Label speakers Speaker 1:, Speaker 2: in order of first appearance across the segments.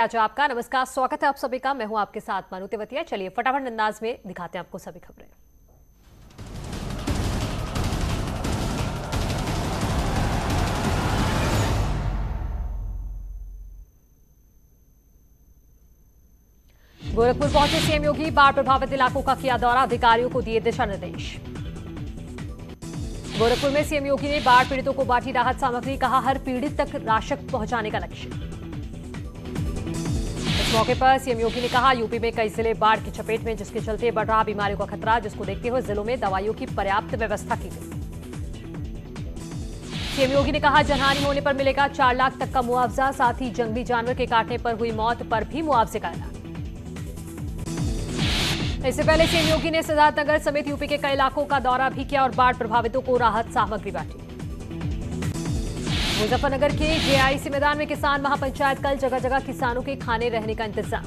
Speaker 1: आज आपका नमस्कार, स्वागत है आप सभी का। मैं हूं आपके साथ मानू तेवतिया। चलिए फटाफट अंदाज में दिखाते हैं आपको सभी खबरें। गोरखपुर पहुंचे सीएम योगी, बाढ़ प्रभावित इलाकों का किया दौरा, अधिकारियों को दिए दिशा निर्देश। गोरखपुर में सीएम योगी ने बाढ़ पीड़ितों को बांटी राहत सामग्री, कहा हर पीड़ित तक राशन पहुंचाने का लक्ष्य। इस मौके पर सीएम योगी ने कहा यूपी में कई जिले बाढ़ की चपेट में, जिसके चलते बढ़ रहा बीमारियों का खतरा, जिसको देखते हुए जिलों में दवाइयों की पर्याप्त व्यवस्था की गई। सीएम योगी ने कहा जनहानि होने पर मिलेगा 4 लाख तक का मुआवजा, साथ ही जंगली जानवर के काटने पर हुई मौत पर भी मुआवजे का ऐलान। इससे पहले सीएम योगी ने सिद्धार्थनगर समेत यूपी के कई इलाकों का दौरा भी किया और बाढ़ प्रभावितों को राहत सामग्री बांटी। मुजफ्फरनगर के जेआईसी मैदान में किसान महापंचायत, कल जगह जगह किसानों के खाने रहने का इंतजाम।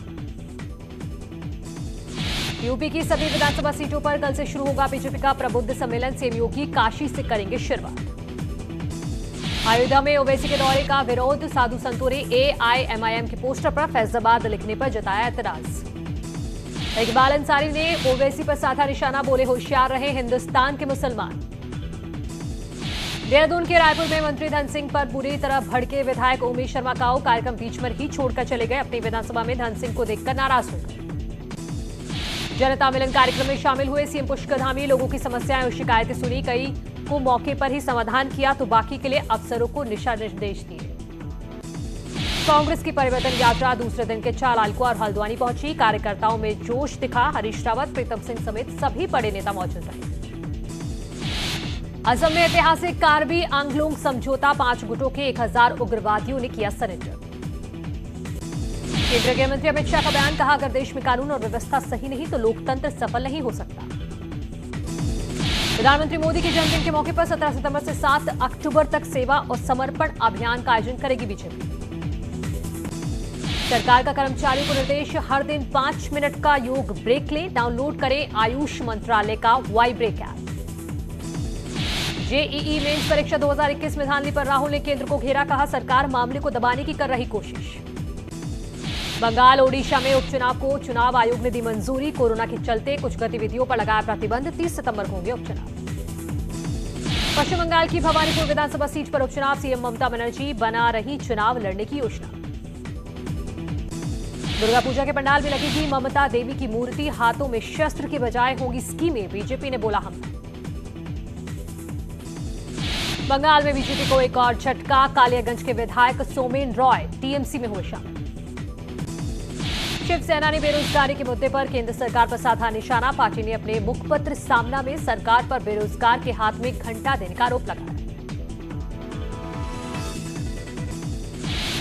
Speaker 1: यूपी की सभी विधानसभा सीटों पर कल से शुरू होगा बीजेपी का प्रबुद्ध सम्मेलन, सीएम योगी काशी से करेंगे शुरुआत। अयोध्या में ओवैसी के दौरे का विरोध, साधु संतों ने एआईएमआईएम के पोस्टर पर फैजाबाद लिखने पर जताया एतराज। इकबाल अंसारी ने ओवैसी पर साधा निशाना, बोले होशियार रहे हिंदुस्तान के मुसलमान। देहरादून के रायपुर में मंत्री धन सिंह पर बुरी तरह भड़के विधायक उमेश शर्मा काऊ, कार्यक्रम बीच में ही छोड़कर चले गए। अपनी विधानसभा में धन सिंह को देखकर नाराज हो गए। जनता मिलन कार्यक्रम में शामिल हुए सीएम पुष्कर धामी, लोगों की समस्याएं और शिकायतें सुनी, कई को मौके पर ही समाधान किया तो बाकी के लिए अफसरों को दिशा निर्देश दिए। कांग्रेस की परिवर्तन यात्रा दूसरे दिन के चालालको और हल्द्वानी पहुंची, कार्यकर्ताओं में जोश दिखा, हरीश रावत, प्रीतम सिंह समेत सभी बड़े नेता मौजूद रहे। असम में ऐतिहासिक कार्बी आंगलोंग समझौता, 5 गुटों के 1000 उग्रवादियों ने किया सरेंडर। केंद्रीय गृह मंत्री अमित शाह का बयान, कहा अगर देश में कानून और व्यवस्था सही नहीं तो लोकतंत्र सफल नहीं हो सकता। प्रधानमंत्री मोदी के जन्मदिन के मौके पर 17 सितंबर से 7 अक्टूबर तक सेवा और समर्पण अभियान का आयोजन करेगी बीजेपी। सरकार का कर्मचारियों को निर्देश, हर दिन 5 मिनट का योग ब्रेक लें, डाउनलोड करें आयुष मंत्रालय का Y break app. JEE mains परीक्षा 2021 में धांधली पर राहुल ने केंद्र को घेरा, कहा सरकार मामले को दबाने की कर रही कोशिश। बंगाल ओडिशा में उपचुनाव को चुनाव आयोग ने दी मंजूरी, कोरोना के चलते कुछ गतिविधियों पर लगाया प्रतिबंध, 30 सितंबर को होंगे उपचुनाव। पश्चिम बंगाल की भवानीपुर विधानसभा सीट पर उपचुनाव, सीएम ममता बनर्जी बना रही चुनाव लड़ने की योजना। दुर्गा पूजा के पंडाल में लगेगी ममता देवी की मूर्ति, हाथों में शस्त्र के बजाय होंगी स्कीमें, बीजेपी ने बोला हमला। बंगाल में बीजेपी को एक और झटका, कालियागंज के विधायक सोमेन रॉय टीएमसी में हुए शामिल। शिवसेना ने बेरोजगारी के मुद्दे पर केंद्र सरकार पर साधा निशाना, पार्टी ने अपने मुखपत्र सामना में सरकार पर बेरोजगार के हाथ में घंटा देने का आरोप लगाया।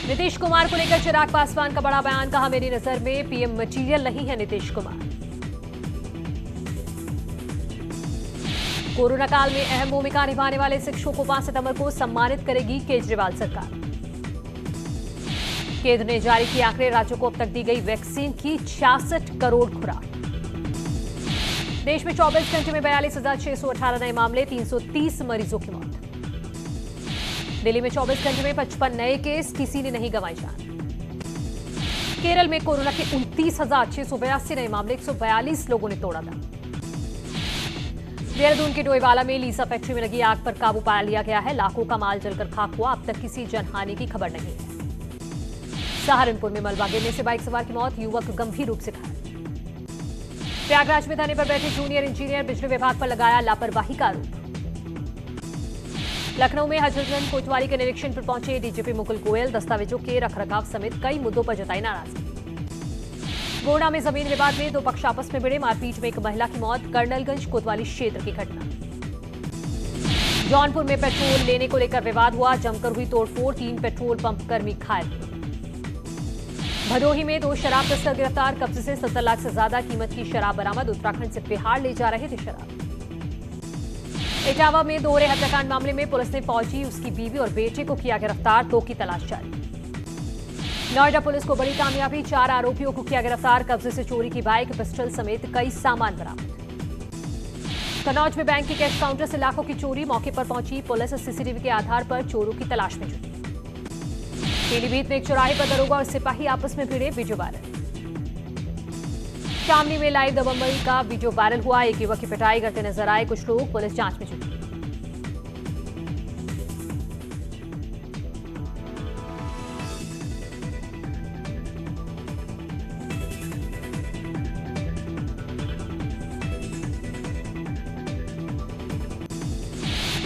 Speaker 1: नीतीश कुमार को लेकर चिराग पासवान का बड़ा बयान, कहा मेरी नजर में पीएम मटीरियल नहीं है नीतीश कुमार। कोरोना काल में अहम भूमिका निभाने वाले शिक्षकों को 5 सितंबर को सम्मानित करेगी केजरीवाल सरकार। केंद्र ने जारी किए आंकड़े, राज्यों को अब तक दी गई वैक्सीन की 66 करोड़ खुराक। देश में 24 घंटे में 42,618 नए मामले, 330 मरीजों की मौत। दिल्ली में 24 घंटे में 55 नए केस, किसी ने नहीं गंवाई जान। केरल में कोरोना के 29,682 नए मामले, 142 लोगों ने तोड़ा दम। देहरादून के डोईवाला में लीसा फैक्ट्री में लगी आग पर काबू पा लिया गया है, लाखों का माल जलकर खाक हुआ, अब तक किसी जनहानि की खबर नहीं है। सहारनपुर में मलबा गिरने से बाइक सवार की मौत, युवक गंभीर रूप से घायल। प्रयागराज में धरने पर बैठे जूनियर इंजीनियर, बिजली विभाग पर लगाया लापरवाही का आरोप। लखनऊ में हजरतगंज कोतवाली के निरीक्षण पर पहुंचे डीजीपी मुकुल गोयल, दस्तावेजों के रखरखाव समेत कई मुद्दों पर जताई नाराजगी। गोंडा में जमीन विवाद में 2 पक्ष आपस में भिड़े, मारपीट में एक महिला की मौत, कर्नलगंज कोतवाली क्षेत्र की घटना। जौनपुर में पेट्रोल लेने को लेकर विवाद हुआ, जमकर हुई तोड़फोड़, 3 पेट्रोल पंप कर्मी घायल। भदोही में 2 शराब तस्कर गिरफ्तार, कब्जे से 70 लाख से ज्यादा कीमत की शराब बरामद, उत्तराखंड से बिहार ले जा रहे थे शराब। इटावा में दोहरे हत्याकांड मामले में पुलिस ने फौजी, उसकी बीवी और बेटे को किया गिरफ्तार, 2 की तलाश जारी। नोएडा पुलिस को बड़ी कामयाबी, 4 आरोपियों को किया गिरफ्तार, कब्जे से चोरी की बाइक, पिस्टल समेत कई सामान बरामद। कन्नौज में बैंक के कैश काउंटर से लाखों की चोरी, मौके पर पहुंची पुलिस, सीसीटीवी के आधार पर चोरों की तलाश में जुटी। पीलीभीत में एक चौराहे पर दरोगा और सिपाही आपस में भिड़े, वीडियो वायरल। शामली में लाइव दबंगई का वीडियो वायरल हुआ। एक युवक की पिटाई करते नजर आए कुछ लोग, पुलिस जांच में जुटी।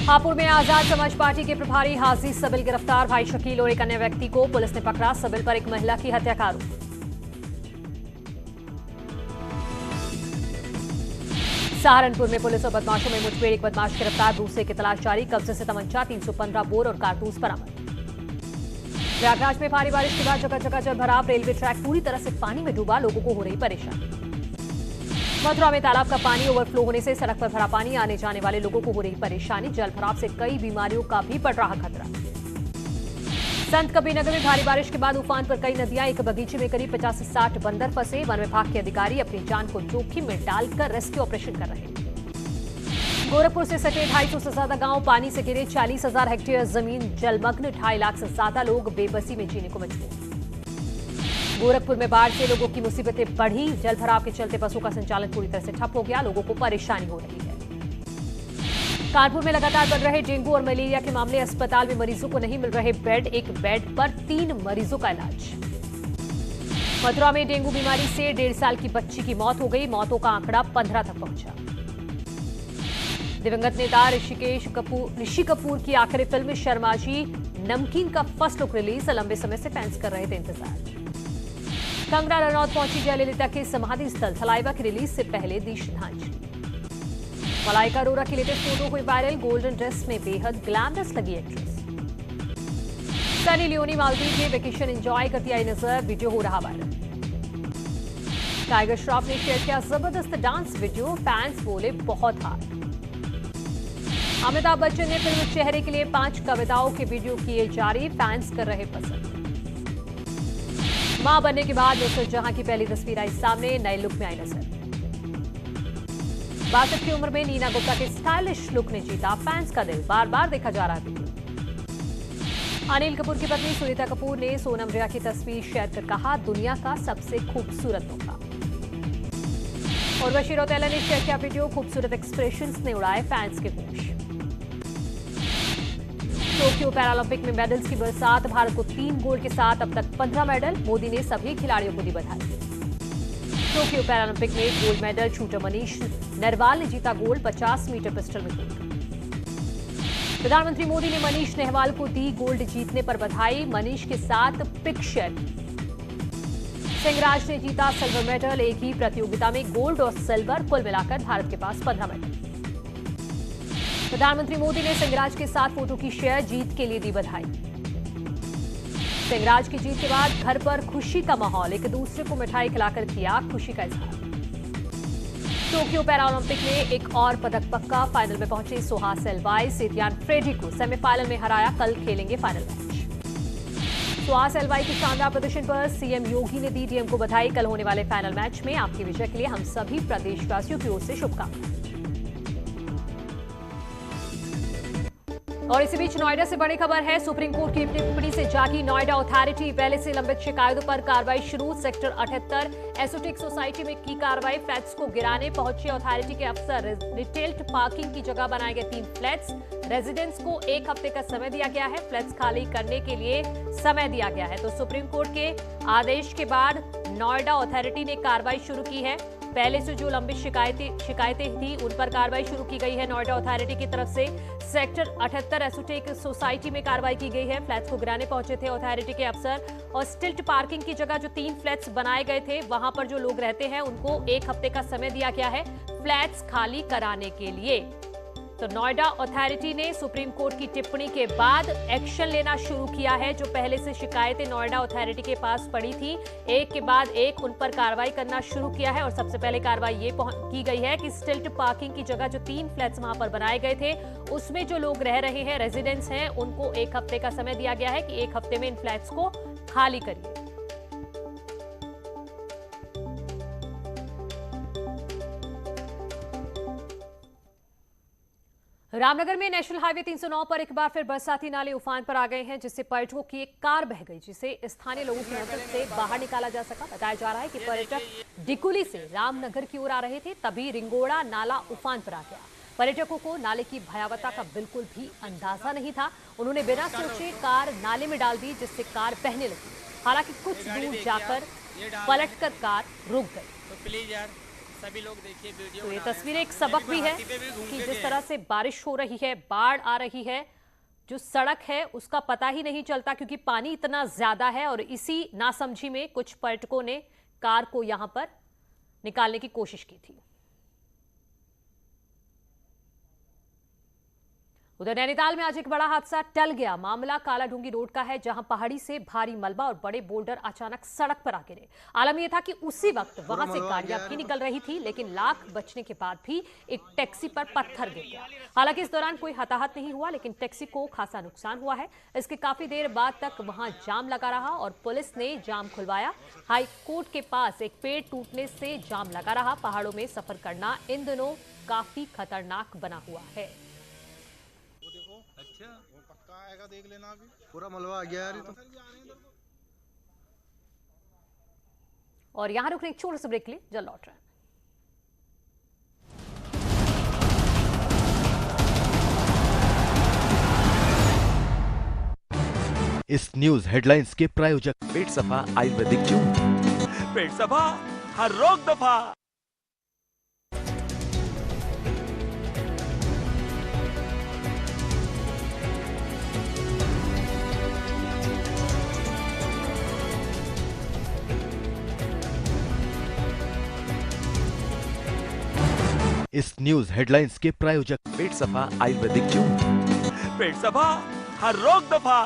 Speaker 1: हापुड़ में आजाद समाज पार्टी के प्रभारी हाजी सबिल गिरफ्तार। भाई शकील और एक अन्य व्यक्ति को पुलिस ने पकड़ा। सबिल पर एक महिला की हत्या का आरोप। सहारनपुर में पुलिस और बदमाशों में मुठभेड़, एक बदमाश गिरफ्तार, दूसरे की तलाश जारी। कब्जे से तमंचा, 315 बोर और कारतूस बरामद। प्रयागराज में भारी बारिश के बाद जगह जगह जल भराव, रेलवे ट्रैक पूरी तरह से पानी में डूबा, लोगों को हो रही परेशानी। मथुरा में तालाब का पानी ओवरफ्लो होने से सड़क पर भरा पानी, आने जाने वाले लोगों को हो रही परेशानी। जल भराव से कई बीमारियों का भी बढ़ रहा खतरा। संत कबीरनगर में भारी बारिश के बाद उफान पर कई नदियां, एक बगीचे में करीब 50 से 60 बंदर फंसे। वन विभाग के अधिकारी अपनी जान को जोखिम में डालकर रेस्क्यू ऑपरेशन कर रहे हैं। गोरखपुर से सटे 250 से ज्यादा गांव पानी से घिरे, 40,000 हेक्टेयर जमीन जलमग्न, 2.5 लाख से ज्यादा लोग बेबसी में जीने को मजबूर। गोरखपुर में बाढ़ से लोगों की मुसीबतें बढ़ी। जल भराव के चलते बसों का संचालन पूरी तरह से ठप हो गया, लोगों को परेशानी हो रही है। कानपुर में लगातार बढ़ रहे डेंगू और मलेरिया के मामले, अस्पताल में मरीजों को नहीं मिल रहे बेड, एक बेड पर 3 मरीजों का इलाज। मथुरा में डेंगू बीमारी से 1.5 साल की बच्ची की मौत हो गई, मौतों का आंकड़ा 15 तक पहुंचा। दिवंगत नेता ऋषि कपूर की आखिरी फिल्म शर्माजी नमकीन का फर्स्ट लुक रिलीज, लंबे समय से फैंस कर रहे थे इंतजार। कंगना रनौत पहुंची जयललिता के समाधि स्थल, थलाइवा की रिलीज से पहले दी श्रद्धांजलि। मलाइका अरोरा की लेटेस्ट फोटो हुई वायरल, गोल्डन ड्रेस में बेहद ग्लैमरस लगी एक्ट्रेस। सनी लियोनी मालदीव में वेकेशन एंजॉय करती आई नजर, वीडियो हो रहा वायरल। टाइगर श्रॉफ ने शेयर किया जबरदस्त डांस वीडियो, फैंस बोले बहुत हार्ड। अमिताभ बच्चन ने फिल्म चेहरे के लिए 5 कविताओं के वीडियो किए जारी, फैंस कर रहे पसंद। मां बनने के बाद नुसरत जहां की पहली तस्वीर आई सामने, नए लुक में आई नजर। 62 की उम्र में नीना गुप्ता के स्टाइलिश लुक ने जीता फैंस का दिल, बार बार देखा जा रहा वीडियो। अनिल कपूर की पत्नी सुनीता कपूर ने सोनम रिया की तस्वीर शेयर कर कहा, दुनिया का सबसे खूबसूरत मौका। उर्वशी रौतेला ने शेयर किया वीडियो, खूबसूरत एक्सप्रेशंस ने उड़ाए फैंस के होश। टोक्यो पैरालंपिक में मेडल्स की बरसात, भारत को 3 गोल्ड के साथ अब तक 15 मेडल, मोदी ने सभी खिलाड़ियों को दी बधाई। टोक्यो पैरालंपिक में gold medal, shooter Manish Narwal ने जीता गोल्ड, 50 मीटर पिस्टल में गोल्ड। प्रधानमंत्री मोदी ने मनीष नेहवाल को दी गोल्ड जीतने पर बधाई, मनीष के साथ पिक शेयर। सिंहराज ने जीता सिल्वर मेडल, एक ही प्रतियोगिता में गोल्ड और सिल्वर, कुल मिलाकर भारत के पास 15 मेडल। प्रधानमंत्री मोदी ने सिंहराज के साथ फोटो की शेयर, जीत के लिए दी बधाई। सिंहराज की जीत के बाद घर पर खुशी का माहौल, एक दूसरे को मिठाई खिलाकर किया खुशी का इजहार। टोक्यो पैरालंपिक में एक और पदक पक्का, फाइनल में पहुंचे सुहास एलवाई, सेतियान फ्रेडी को सेमीफाइनल में हराया, कल खेलेंगे फाइनल मैच। सुहास एलवाई के शानदार प्रदर्शन पर सीएम योगी ने दी डीएम को बधाई, कल होने वाले फाइनल मैच में आपकी विजय के लिए हम सभी प्रदेशवासियों की ओर से शुभकामनाएं। और इसी बीच नोएडा से बड़ी खबर है, सुप्रीम कोर्ट की टिप्पणी से जागी नोएडा अथॉरिटी, पहले से लंबित शिकायतों पर कार्रवाई शुरू। सेक्टर 78 एसोटेक सोसाइटी में की कार्रवाई, फ्लैट्स को गिराने पहुंचे अथॉरिटी के अफसर। रिटेल पार्किंग की जगह बनाए गए 3 फ्लैट्स, रेजिडेंट्स को 1 हफ्ते का समय दिया गया है, फ्लैट्स खाली करने के लिए समय दिया गया है। तो सुप्रीम कोर्ट के आदेश के बाद नोएडा अथॉरिटी ने कार्रवाई शुरू की है। पहले से जो लंबित शिकायतें थी उन पर कार्रवाई शुरू की गई है नोएडा अथॉरिटी की तरफ से। सेक्टर 78 एसोटेक सोसाइटी में कार्रवाई की गई है, फ्लैट्स को गिराने पहुंचे थे अथॉरिटी के अफसर। और स्टिल्ट पार्किंग की जगह जो 3 फ्लैट्स बनाए गए थे, वहां पर जो लोग रहते हैं उनको 1 हफ्ते का समय दिया गया है फ्लैट्स खाली कराने के लिए। तो नोएडा अथॉरिटी ने सुप्रीम कोर्ट की टिप्पणी के बाद एक्शन लेना शुरू किया है। जो पहले से शिकायतें नोएडा अथॉरिटी के पास पड़ी थी, एक के बाद एक उन पर कार्रवाई करना शुरू किया है। और सबसे पहले कार्रवाई ये की गई है कि स्टिल्ट पार्किंग की जगह जो 3 फ्लैट्स वहां पर बनाए गए थे, उसमें जो लोग रह रहे हैं, रेजिडेंट्स हैं, उनको 1 हफ्ते का समय दिया गया है कि 1 हफ्ते में इन फ्लैट्स को खाली करिए। रामनगर में नेशनल हाईवे 309 पर एक बार फिर बरसाती नाले उफान पर आ गए हैं, जिससे पर्यटकों की एक कार बह गई, जिसे स्थानीय लोगों की मदद से बाहर निकाला जा सका। बताया जा रहा है कि पर्यटक डिकुली से रामनगर की ओर आ रहे थे, तभी रिंगोड़ा नाला उफान पर आ गया। पर्यटकों को नाले की भयावहता का बिल्कुल भी अंदाजा नहीं था। उन्होंने बिना सोचे कार नाले में डाल दी, जिससे कार बहने लगी। हालांकि कुछ दूर जाकर पलटकर कार रुक गई।
Speaker 2: तो प्लीज यार सभी लोग देखिए वीडियो।
Speaker 1: तो ये तस्वीर एक सबक भी है कि जिस तरह से बारिश हो रही है, बाढ़ आ रही है, जो सड़क है उसका पता ही नहीं चलता क्योंकि पानी इतना ज्यादा है। और इसी नासमझी में कुछ पर्यटकों ने कार को यहां पर निकालने की कोशिश की थी। उधर नैनीताल में आज एक बड़ा हादसा टल गया। मामला कालाडूंगी रोड का है, जहां पहाड़ी से भारी मलबा और बड़े बोल्डर अचानक सड़क पर आ गिरे। आलम यह था कि उसी वक्त वहां से गाड़ियां भी निकल रही थी, लेकिन लाख बचने के बाद भी एक टैक्सी पर पत्थर गिर गया। हालांकि इस दौरान कोई हताहत नहीं हुआ, लेकिन टैक्सी को खासा नुकसान हुआ है। इसके काफी देर बाद तक वहां जाम लगा रहा और पुलिस ने जाम खुलवाया। हाई कोर्ट के पास एक पेड़ टूटने से जाम लगा रहा। पहाड़ों में सफर करना इन दिनों काफी खतरनाक बना हुआ है।
Speaker 3: अच्छा वो पक्का आएगा, देख लेना। अभी पूरा मलबा आ गया यार। तो
Speaker 1: और यहां रुकने एक छोटे से ब्रेक के लिए जल्द लौट रहे हैं।
Speaker 4: इस न्यूज हेडलाइंस के प्रायोजक
Speaker 5: पेट सफा आयुर्वेदिक जूस।
Speaker 2: पेट सफा हर रोग दफा।
Speaker 4: इस न्यूज हेडलाइंस के प्रायोजक
Speaker 5: पेट सफा आयुर्वेदिक जूस।
Speaker 2: पेट सफा हर रोग दफा।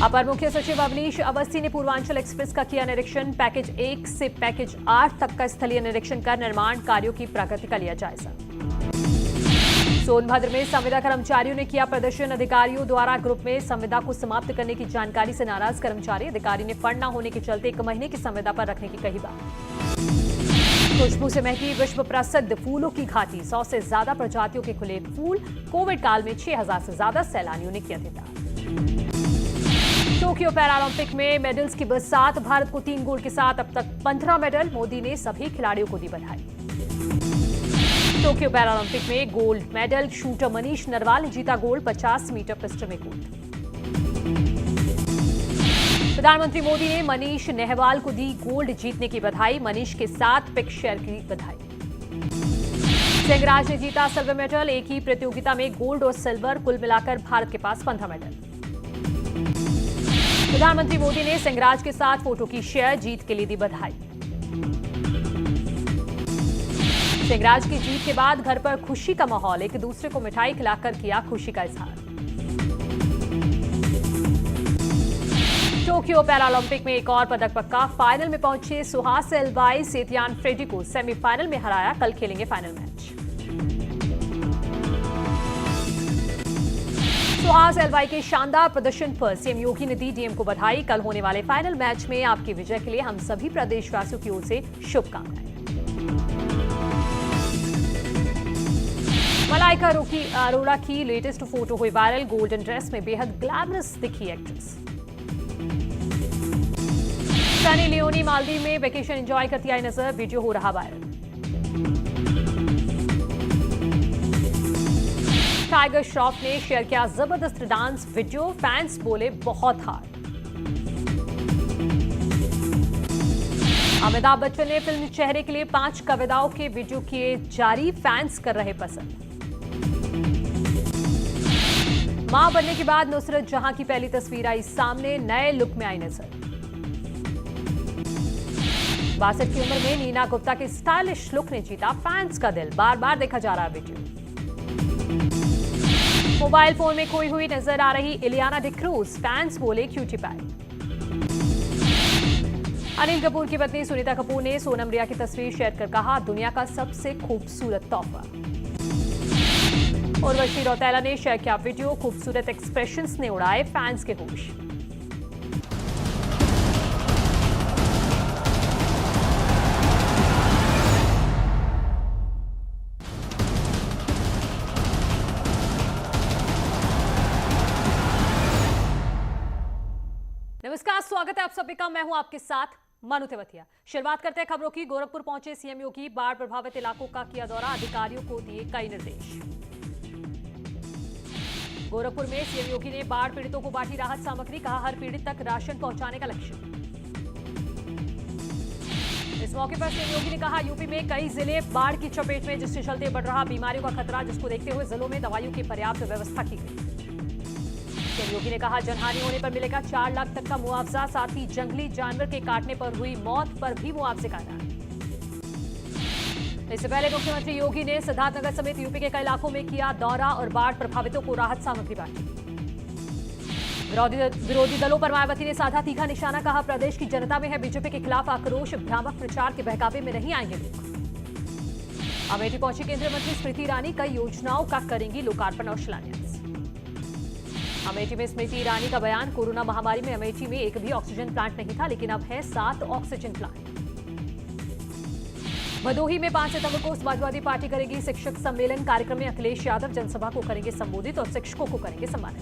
Speaker 1: अपर मुख्य सचिव अवनीश अवस्थी ने पूर्वांचल एक्सप्रेस का किया निरीक्षण। पैकेज 1 से पैकेज 8 तक का स्थलीय निरीक्षण कर निर्माण कार्यों की प्रगति का लिया जायजा। सोनभद्र में संविदा कर्मचारियों ने किया प्रदर्शन। अधिकारियों द्वारा ग्रुप में संविदा को समाप्त करने की जानकारी से नाराज कर्मचारी। अधिकारी ने फंड न होने के चलते 1 महीने की संविदा पर रखने की कही बात। खुशबू से महकी विश्व प्रसिद्ध फूलों की घाटी। 100 से ज्यादा प्रजातियों के खुले फूल। कोविड काल में 6000 से ज्यादा सैलानियों ने किया दीदार। टोक्यो पैरालंपिक में मेडल्स की बरसात। भारत को 3 गोल्ड के साथ अब तक 15 मेडल। मोदी ने सभी खिलाड़ियों को दी बधाई। टोक्यो पैरालंपिक में gold medal shooter Manish Narwal ने जीता गोल्ड। 50 मीटर पिस्टल में गोल्ड। प्रधानमंत्री मोदी ने मनीष नेहवाल को दी गोल्ड जीतने की बधाई। मनीष के साथ पिक शेयर की बधाई। सिंहराज ने जीता सिल्वर मेडल। एक ही प्रतियोगिता में गोल्ड और सिल्वर, कुल मिलाकर भारत के पास 15 मेडल। प्रधानमंत्री मोदी ने सिंहराज के साथ फोटो की शेयर, जीत के लिए दी बधाई। सिंहराज की जीत के बाद घर पर खुशी का माहौल। एक दूसरे को मिठाई खिलाकर किया खुशी का इजहार। टोक्यो पैरालंपिक में एक और पदक पक्का। फाइनल में पहुंचे सुहास एलवाई सेतियान फ्रेडी को सेमीफाइनल में हराया। कल खेलेंगे फाइनल मैच। सुहास एलवाई के शानदार प्रदर्शन पर सीएम योगी ने दी डीएम को बधाई। कल होने वाले फाइनल मैच में आपकी विजय के लिए हम सभी प्रदेशवासियों की ओर से शुभकामनाएं। मलाइका अरोड़ा की लेटेस्ट फोटो हुई वायरल। गोल्डन ड्रेस में बेहद ग्लैमरस दिखी एक्ट्रेस। सनी लियोनी मालदीव में वेकेशन एंजॉय करती आई नजर। वीडियो हो रहा वायरल। टाइगर श्रॉफ ने शेयर किया जबरदस्त डांस वीडियो। फैंस बोले बहुत हार्ड। अमिताभ बच्चन ने फिल्म चेहरे के लिए 5 कविताओं के वीडियो किए जारी। फैंस कर रहे पसंद। मां बनने के बाद नुसरत जहां की पहली तस्वीर आई सामने। नए लुक में आई नजर। 62 की उम्र में नीना गुप्ता के स्टाइलिश लुक ने जीता फैंस का दिल। बार बार देखा जा रहा वीडियो। मोबाइल फोन में खोई हुई नजर आ रही इलियाना डिक्रूज। फैंस बोले क्यूटी पाई। अनिल कपूर की पत्नी सुनीता कपूर ने सोनम रिया की तस्वीर शेयर कर कहा दुनिया का सबसे खूबसूरत तोहफा। उर्वशी रौतेला ने शेयर किया वीडियो। खूबसूरत एक्सप्रेशंस ने उड़ाए फैंस के होश। स्वागत है आप सभी का। मैं हूं आपके साथ मनु तेवतिया। शुरुआत करते हैं खबरों की। गोरखपुर पहुंचे सीएम योगी, बाढ़ प्रभावित इलाकों का किया दौरा, अधिकारियों को दिए कई निर्देश। गोरखपुर में सीएम योगी ने बाढ़ पीड़ितों को बांटी राहत सामग्री, कहा हर पीड़ित तक राशन पहुंचाने का लक्ष्य। इस मौके पर सीएम योगी ने कहा यूपी में कई जिले बाढ़ की चपेट में, जिसके चलते बढ़ रहा बीमारियों का खतरा, जिसको देखते हुए जिलों में दवाइयों की पर्याप्त व्यवस्था की गई। सीएम योगी ने कहा जनहानि होने पर मिलेगा 4 लाख तक का मुआवजा, साथ ही जंगली जानवर के काटने पर हुई मौत पर भी मुआवजे का ऐलान। इससे पहले मुख्यमंत्री योगी ने सिद्धार्थनगर समेत यूपी के कई इलाकों में किया दौरा और बाढ़ प्रभावितों को राहत सामग्री बांटी। विरोधी दलों पर मायावती ने साधा तीखा निशाना, कहा प्रदेश की जनता में है बीजेपी के खिलाफ आक्रोश, भ्रामक प्रचार के बहकावे में नहीं आएंगे लोग। अमेठी पहुंची केंद्रीय मंत्री स्मृति ईरानी, कई योजनाओं का करेंगी लोकार्पण और शिलान्यास। अमेठी में स्मृति ईरानी का बयान, कोरोना महामारी में अमेठी में एक भी ऑक्सीजन प्लांट नहीं था, लेकिन अब है 7 ऑक्सीजन प्लांट। भदोही में 5 सितंबर को समाजवादी पार्टी करेगी शिक्षक सम्मेलन, कार्यक्रम में अखिलेश यादव जनसभा को करेंगे संबोधित और शिक्षकों को करेंगे सम्मानित।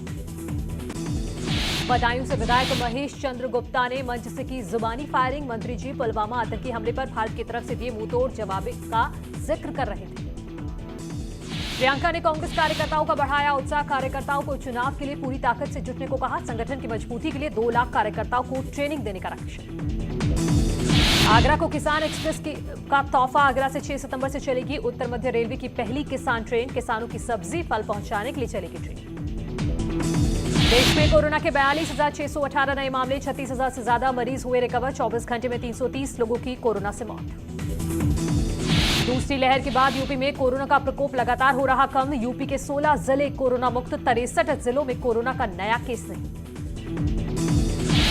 Speaker 1: बदायूं से विधायक महेश चंद्र गुप्ता ने मंच से की जुबानी फायरिंग, मंत्री जी पुलवामा आतंकी हमले पर भारत की तरफ से दिए मुंहतोड़ जवाब का जिक्र कर रहे थे। प्रियंका ने कांग्रेस कार्यकर्ताओं का बढ़ाया उत्साह, कार्यकर्ताओं को चुनाव के लिए पूरी ताकत से जुटने को कहा, संगठन की मजबूती के लिए 2 लाख कार्यकर्ताओं को ट्रेनिंग देने का लक्ष्य। आगरा को किसान एक्सप्रेस का तोहफा, आगरा से 6 सितंबर से चलेगी उत्तर मध्य रेलवे की पहली किसान ट्रेन, किसानों की सब्जी फल पहुंचाने के लिए चलेगी ट्रेन। देश में कोरोना के 42,618 नए मामले, 36,000 से ज्यादा मरीज हुए रिकवर, 24 घंटे में 330 लोगों की कोरोना से मौत। दूसरी लहर के बाद यूपी में कोरोना का प्रकोप लगातार हो रहा कम, यूपी के 16 जिले कोरोना मुक्त, 63 जिलों में कोरोना का नया केस नहीं।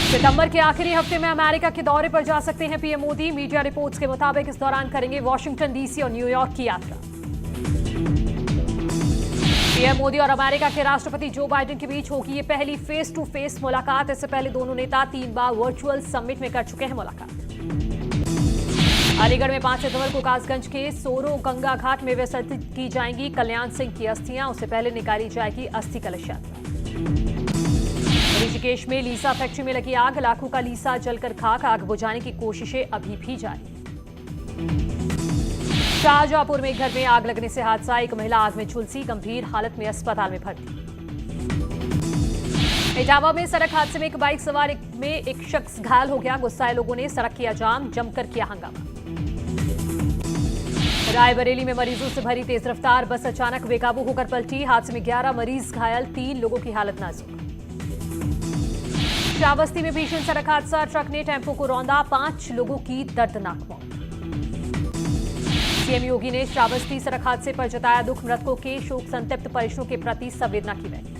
Speaker 1: सितंबर के आखिरी हफ्ते में अमेरिका के दौरे पर जा सकते हैं पीएम मोदी, मीडिया रिपोर्ट्स के मुताबिक इस दौरान करेंगे वॉशिंगटन डीसी और न्यूयॉर्क की यात्रा। पीएम मोदी और अमेरिका के राष्ट्रपति जो बाइडेन के बीच होगी ये पहली फेस टू फेस मुलाकात। इससे पहले दोनों नेता 3 बार वर्चुअल समिट में कर चुके हैं मुलाकात। अलीगढ़ में 5 सितंबर को कासगंज के सोरो गंगा घाट में विसर्जित की जाएंगी कल्याण सिंह की अस्थियां, उससे पहले निकाली जाएगी अस्थि कलश यात्रा। ऋषिकेश में लीसा फैक्ट्री में लगी आग, लाखों का लीसा जलकर खाक, आग बुझाने की कोशिशें अभी भी जारी। शाहजहांपुर में एक घर में आग लगने से हादसा, एक महिला आग में झुलसी, गंभीर हालत में अस्पताल में भर्ती। इटावा में सड़क हादसे में एक बाइक सवार में एक शख्स घायल हो गया, गुस्साए लोगों ने सड़क किया जाम, जमकर किया हंगामा। रायबरेली में मरीजों से भरी तेज रफ्तार बस अचानक बेकाबू होकर पलटी, हादसे में 11 मरीज घायल, 3 लोगों की हालत नाजुक। श्रावस्ती में भीषण सड़क हादसा, ट्रक ने टेम्पो को रौंदा, 5 लोगों की दर्दनाक मौत। सीएम योगी ने श्रावस्ती सड़क हादसे पर जताया दुख, मृतकों के शोक संतप्त परिजनों के प्रति संवेदना की व्यक्त।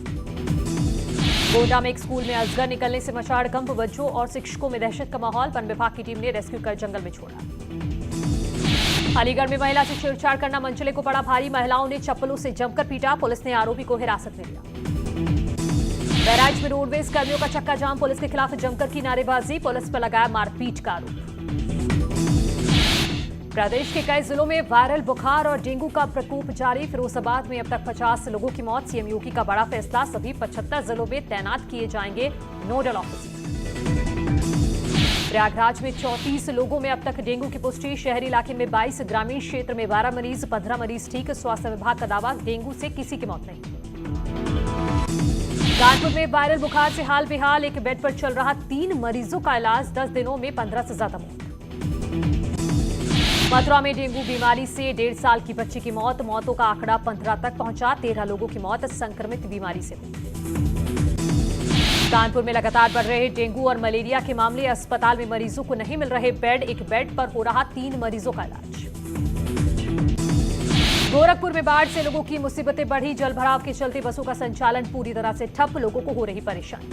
Speaker 1: गोंडा में एक स्कूल में अजगर निकलने से मचा हड़कंप, बच्चों और शिक्षकों में दहशत का माहौल, वन विभाग की टीम ने रेस्क्यू कर जंगल में छोड़ा। अलीगढ़ में महिला से छेड़छाड़ करना मंचले को पड़ा भारी, महिलाओं ने चप्पलों से जमकर पीटा, पुलिस ने आरोपी को हिरासत में लिया। बहराइच में रोडवेज कर्मियों का चक्का जाम, पुलिस के खिलाफ जमकर की नारेबाजी, पुलिस पर लगाया मारपीट का आरोप। प्रदेश के कई जिलों में वायरल बुखार और डेंगू का प्रकोप जारी, फिरोजाबाद में अब तक 50 लोगों की मौत, सीएम योगी का बड़ा फैसला, सभी 75 जिलों में तैनात किए जाएंगे नोडल ऑफिसर। प्रयागराज में 34 लोगों में अब तक डेंगू की पुष्टि, शहरी इलाके में 22, ग्रामीण क्षेत्र में 12 मरीज, 15 मरीज ठीक, स्वास्थ्य विभाग का दावा डेंगू से किसी की मौत नहीं। कानपुर में वायरल बुखार से हाल बेहाल, एक बेड पर चल रहा 3 मरीजों का इलाज, 10 दिनों में 15 से ज्यादा मौत। मथुरा में डेंगू बीमारी से 1.5 साल की बच्ची की मौत, मौतों का आंकड़ा 15 तक पहुंचा, 13 लोगों की मौत संक्रमित बीमारी से हुई। कानपुर में लगातार बढ़ रहे डेंगू और मलेरिया के मामले, अस्पताल में मरीजों को नहीं मिल रहे बेड, एक बेड पर हो रहा 3 मरीजों का इलाज। गोरखपुर में बाढ़ से लोगों की मुसीबतें बढ़ी, जलभराव के चलते बसों का संचालन पूरी तरह से ठप, लोगों को हो रही परेशानी।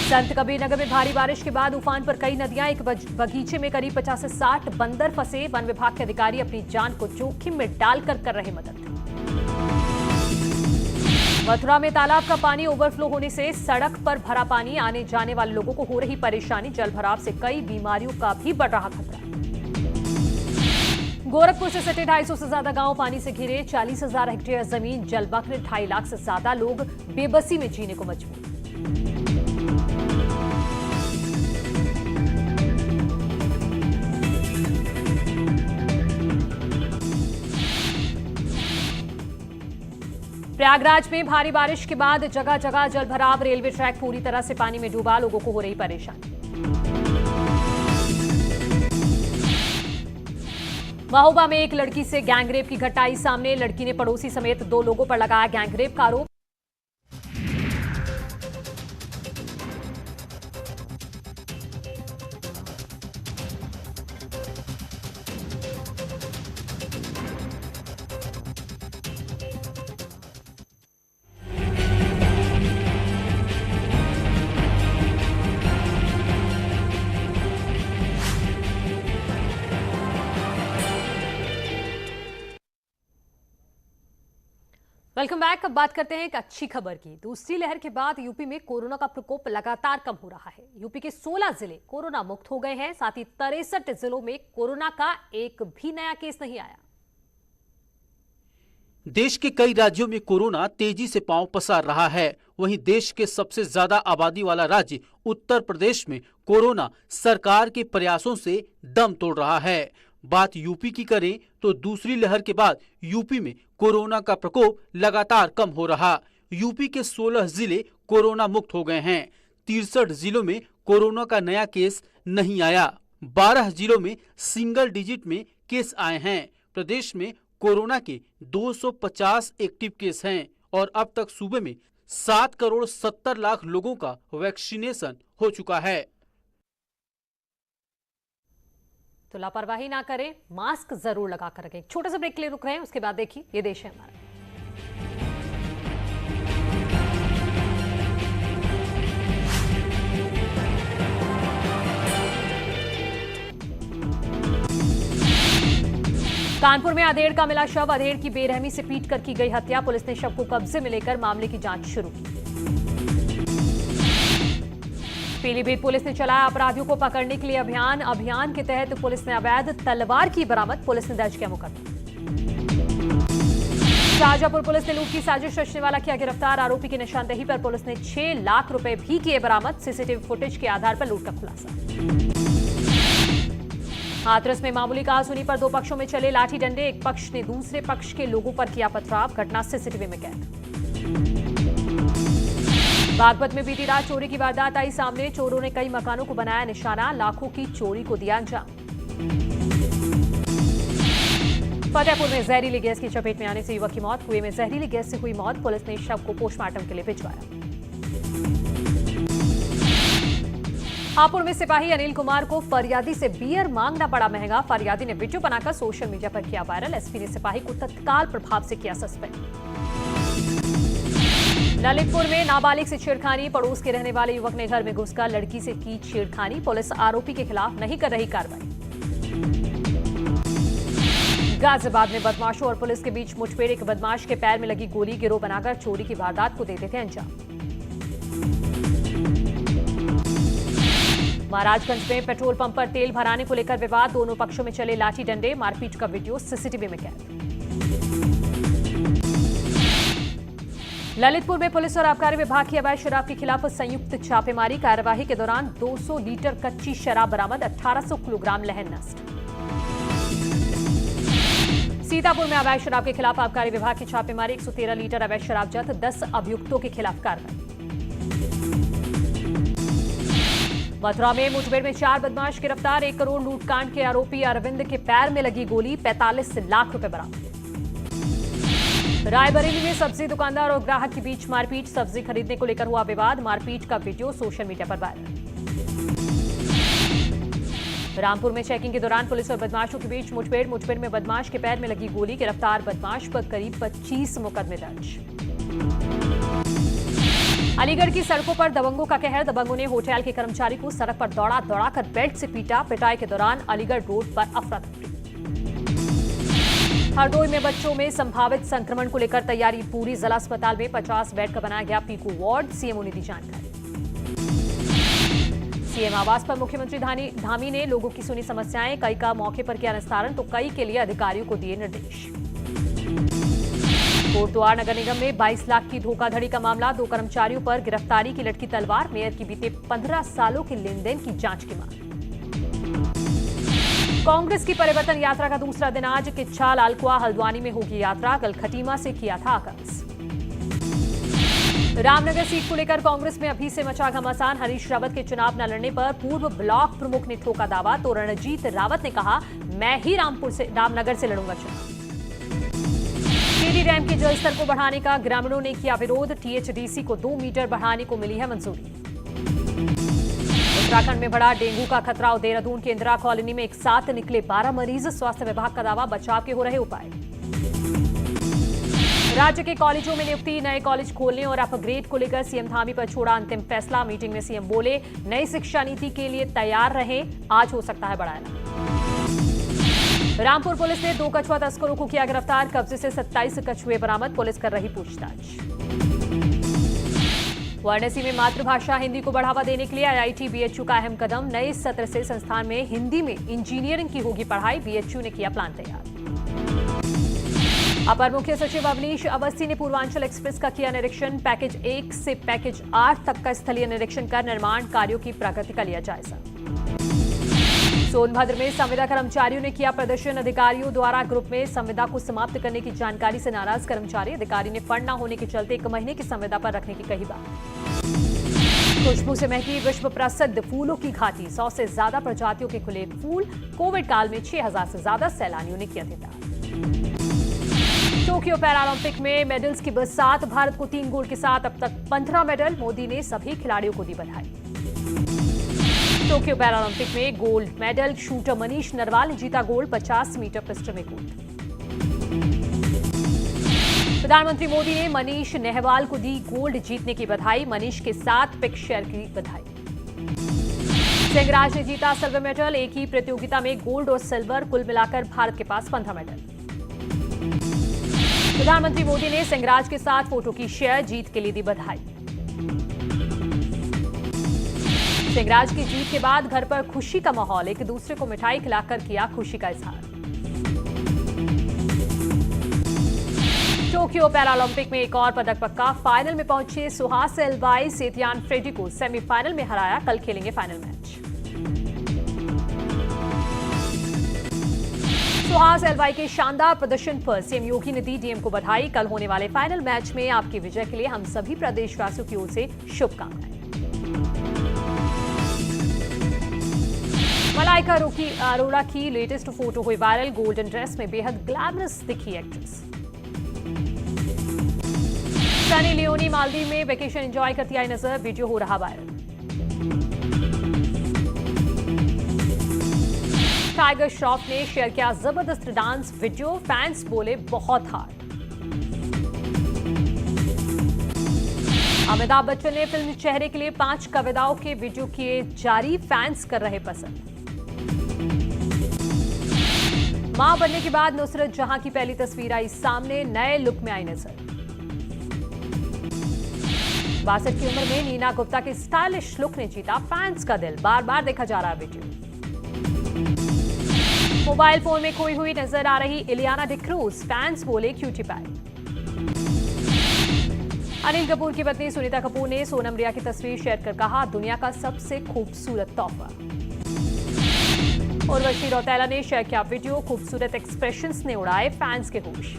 Speaker 1: संत कबीर नगर में भारी बारिश के बाद उफान पर कई नदियां, एक बगीचे में करीब 50 से 60 बंदर फंसे, वन विभाग के अधिकारी अपनी जान को जोखिम में डालकर कर रहे मदद। मथुरा में तालाब का पानी ओवरफ्लो होने से सड़क पर भरा पानी, आने जाने वाले लोगों को हो रही परेशानी, जलभराव से कई बीमारियों का भी बढ़ रहा खतरा। गोरखपुर से सटे 250 से ज्यादा गांव पानी से घिरे, 40,000 हेक्टेयर जमीन जलमग्न, 2.5 लाख से ज्यादा लोग बेबसी में जीने को मजबूर। प्रयागराज में भारी बारिश के बाद जगह जगह जलभराव, रेलवे ट्रैक पूरी तरह से पानी में डूबा, लोगों को हो रही परेशानी। महोबा में एक लड़की से गैंगरेप की घटना आई सामने, लड़की ने पड़ोसी समेत 2 लोगों पर लगाया गैंगरेप का आरोप। Welcome back. अब बात करते हैं एक अच्छी खबर की। दूसरी लहर के बाद यूपी में कोरोना का प्रकोप लगातार कम हो रहा है। यूपी के 16 जिले कोरोना मुक्त हो गए हैं, साथ ही 63 जिलों में कोरोना का एक भी नया केस नहीं आया।
Speaker 6: देश के कई राज्यों में कोरोना तेजी से पांव पसार रहा है। वहीं देश के सबसे ज्यादा आबादी वाला राज्य उत्तर प्रदेश में कोरोना सरकार के प्रयासों से दम तोड़ रहा है। बात यूपी की करें तो दूसरी लहर के बाद यूपी में कोरोना का प्रकोप लगातार कम हो रहा। यूपी के 16 जिले कोरोना मुक्त हो गए हैं। 63 जिलों में कोरोना का नया केस नहीं आया। 12 जिलों में सिंगल डिजिट में केस आए हैं। प्रदेश में कोरोना के 250 एक्टिव केस हैं और अब तक सूबे में 7 करोड़ 70 लाख लोगों का वैक्सीनेशन हो चुका है।
Speaker 1: तो लापरवाही ना करें, मास्क जरूर लगा कर रखें। छोटा सा ब्रेक के लिए रुक रहे हैं, उसके बाद देखिए ये देश है हमारा। कानपुर में अधेड़ का मिला शव, अधेड़ की बेरहमी से पीटकर की गई हत्या। पुलिस ने शव को कब्जे में लेकर मामले की जांच शुरू की। पीलीभीत पुलिस ने चलाया अपराधियों को पकड़ने के लिए अभियान के तहत पुलिस ने अवैध तलवार की बरामद, पुलिस ने दर्ज किया मुकदमा। शाहजहांपुर पुलिस ने लूट की साजिश रचने वाला किया गिरफ्तार, आरोपी की निशानदेही पर पुलिस ने 6 लाख रुपए भी किए बरामद। सीसीटीवी फुटेज के आधार पर लूट का खुलासा। हाथरस में मामूली कहासुनी पर 2 पक्षों में चले लाठी डंडे, एक पक्ष ने दूसरे पक्ष के लोगों पर किया पथराव, घटना सीसीटीवी में कैद। बागपत में बीती रात चोरी की वारदात आई सामने, चोरों ने कई मकानों को बनाया निशाना, लाखों की चोरी को दिया अंजाम। फतेहपुर में जहरीली गैस की चपेट में आने से युवक की मौत, कुएं में जहरीली गैस से हुई मौत, पुलिस ने शव को पोस्टमार्टम के लिए भिजवाया। हापुड़ में सिपाही अनिल कुमार को फरियादी से बियर मांगना पड़ा महंगा, फरियादी ने वीडियो बनाकर सोशल मीडिया पर किया वायरल। एसपी ने सिपाही को तत्काल प्रभाव से किया सस्पेंड। ललितपुर में नाबालिग से छेड़खानी, पड़ोस के रहने वाले युवक ने घर में घुसकर लड़की से की छेड़खानी, पुलिस आरोपी के खिलाफ नहीं कर रही कार्रवाई। गाजियाबाद में बदमाशों और पुलिस के बीच मुठभेड़, एक बदमाश के पैर में लगी गोली, गिरोह बनाकर चोरी की वारदात को देते थे अंजाम। महाराजगंज में पेट्रोल पंप पर तेल भराने को लेकर विवाद, दोनों पक्षों में चले लाठी डंडे, मारपीट का वीडियो सीसीटीवी में कैद। ललितपुर में पुलिस और आबकारी विभाग की अवैध शराब के खिलाफ संयुक्त छापेमारी, कार्यवाही के दौरान 200 लीटर कच्ची शराब बरामद, 1800 किलोग्राम लहन नष्ट। सीतापुर में अवैध शराब के खिलाफ आबकारी विभाग की छापेमारी, 113 लीटर अवैध शराब जब्त, 10 अभियुक्तों के खिलाफ कार्रवाई। मथुरा में मुठभेड़ में 4 बदमाश गिरफ्तार, 1 करोड़ लूटकांड के आरोपी अरविंद के पैर में लगी गोली, 45 लाख रुपए बरामद। रायबरेली में सब्जी दुकानदार और ग्राहक के बीच मारपीट, सब्जी खरीदने को लेकर हुआ विवाद, मारपीट का वीडियो सोशल मीडिया पर वायरल। रामपुर में चेकिंग के दौरान पुलिस और बदमाशों के बीच मुठभेड़ में बदमाश के पैर में लगी गोली, गिरफ्तार बदमाश पर करीब 25 मुकदमे दर्ज। अलीगढ़ की सड़कों पर दबंगों का कहर, दबंगों ने होटल के कर्मचारी को सड़क पर दौड़ाकर बेल्ट से पीटा, पिटाई के दौरान अलीगढ़ रोड पर अफरा तफरी। हरदोई में बच्चों में संभावित संक्रमण को लेकर तैयारी पूरी, जिला अस्पताल में 50 बेड का बनाया गया पीकू वार्ड, सीएमओ ने दी जानकारी। सीएम आवास पर मुख्यमंत्री धामी ने लोगों की सुनी समस्याएं, कई का मौके पर किया निस्तारण तो कई के लिए अधिकारियों को दिए निर्देश। कोटद्वार नगर निगम में 22 लाख की धोखाधड़ी का मामला, 2 कर्मचारियों पर गिरफ्तारी की लटकी तलवार, मेयर की बीते 15 सालों के लेनदेन की जांच की मांग। कांग्रेस की परिवर्तन यात्रा का दूसरा दिन आज, किच्छा लालकुआ हल्द्वानी में होगी यात्रा, कल खटीमा से किया था आगाज। रामनगर सीट को लेकर कांग्रेस में अभी से मचा घमासान। हरीश रावत के चुनाव न लड़ने पर पूर्व ब्लॉक प्रमुख ने ठोका दावा। तो रणजीत रावत ने कहा, मैं ही रामनगर से लड़ूंगा चुनाव। केडी डैम के जलस्तर को बढ़ाने का ग्रामीणों ने किया विरोध। टीएचडीसी को 2 मीटर बढ़ाने को मिली है मंजूरी। उत्तराखंड में बढ़ा डेंगू का खतरा। देहरादून के इंदिरा कॉलोनी में एक साथ निकले 12 मरीज। स्वास्थ्य विभाग का दावा, बचाव के हो रहे उपाय। राज्य के कॉलेजों में नियुक्ति। नए कॉलेज खोलने और अपग्रेड को लेकर सीएम धामी पर छोड़ा अंतिम फैसला। मीटिंग में सीएम बोले, नई शिक्षा नीति के लिए तैयार रहें, आज हो सकता है बड़ा ऐलान। रामपुर पुलिस ने 2 कछुआ तस्करों को किया गिरफ्तार। कब्जे से 27 कछुए बरामद। पुलिस कर रही पूछताछ। वाराणसी में मातृभाषा हिंदी को बढ़ावा देने के लिए आईआईटी बीएचयू का अहम कदम। नए सत्र से संस्थान में हिंदी में इंजीनियरिंग की होगी पढ़ाई। बीएचयू ने किया प्लान तैयार। अपर मुख्य सचिव अवनीश अवस्थी ने पूर्वांचल एक्सप्रेस का किया निरीक्षण। पैकेज 1 से पैकेज 8 तक का स्थलीय निरीक्षण कर निर्माण कार्यों की प्रगति का लिया जायजा। सोनभद्र में संविदा कर्मचारियों ने किया प्रदर्शन। अधिकारियों द्वारा ग्रुप में संविदा को समाप्त करने की जानकारी से नाराज कर्मचारी। अधिकारी ने फंड न होने के चलते 1 महीने की संविदा पर रखने की कही बात। खुशबू से महकी विश्व प्रसिद्ध फूलों की घाटी। 100 से ज्यादा प्रजातियों के खुले फूल। कोविड काल में 6000 से ज्यादा सैलानियों ने किया दीदार। टोक्यो पैरालंपिक में मेडल्स की बरसात। भारत को 3 गोल्ड के साथ अब तक 15 मेडल। मोदी ने सभी खिलाड़ियों को दी बधाई। टोक्यो पैरालंपिक में gold medal. Shooter Manish Narwal ने जीता गोल्ड। 50 मीटर पिस्टल में गोल्ड। प्रधानमंत्री मोदी ने मनीष नेहवाल को दी गोल्ड जीतने की बधाई। मनीष के साथ पिक शेयर की बधाई। सिंहराज ने जीता सिल्वर मेडल। एक ही प्रतियोगिता में गोल्ड और सिल्वर, कुल मिलाकर भारत के पास 15 मेडल। प्रधानमंत्री मोदी ने सिंहराज के साथ फोटो की शेयर। जीत के लिए दी बधाई। सिंहराज की जीत के बाद घर पर खुशी का माहौल। एक दूसरे को मिठाई खिलाकर किया खुशी का इजहार। टोक्यो पैरालंपिक में एक और पदक पक्का। फाइनल में पहुंचे सुहास एलवाई। सेतियान फ्रेडी को सेमीफाइनल में हराया। कल खेलेंगे फाइनल मैच। सुहास एलवाई के शानदार प्रदर्शन पर सीएम योगी ने दी डीएम को बधाई। कल होने वाले फाइनल मैच में आपकी विजय के लिए हम सभी प्रदेशवासियों की ओर से शुभकामनाएं। मलाइका अरोड़ा की लेटेस्ट फोटो हुई वायरल। गोल्डन ड्रेस में बेहद ग्लैमरस दिखी एक्ट्रेस। सनी लियोनी मालदीव में वेकेशन एंजॉय करती आई नजर। वीडियो हो रहा वायरल। टाइगर श्रॉफ ने शेयर किया जबरदस्त डांस वीडियो। फैंस बोले बहुत हार्ड। अमिताभ बच्चन ने फिल्म चेहरे के लिए 5 कविताओं के वीडियो किए जारी। फैंस कर रहे पसंद। मां बनने के बाद नुसरत जहां की पहली तस्वीर आई सामने। नए लुक में आई नजर। 62 की उम्र में नीना गुप्ता के स्टाइलिश लुक ने जीता फैंस का दिल। बार बार देखा जा रहा वीडियो। मोबाइल फोन में खोई हुई नजर आ रही इलियाना डिक्रूज। फैंस बोले क्यूटी पाई। अनिल कपूर की पत्नी सुनीता कपूर ने सोनम रिया की तस्वीर शेयर कर कहा, दुनिया का सबसे खूबसूरत तोहफा। उर्वशी रौतेला ने शेयर किया वीडियो। खूबसूरत एक्सप्रेशंस ने उड़ाए फैंस के होश।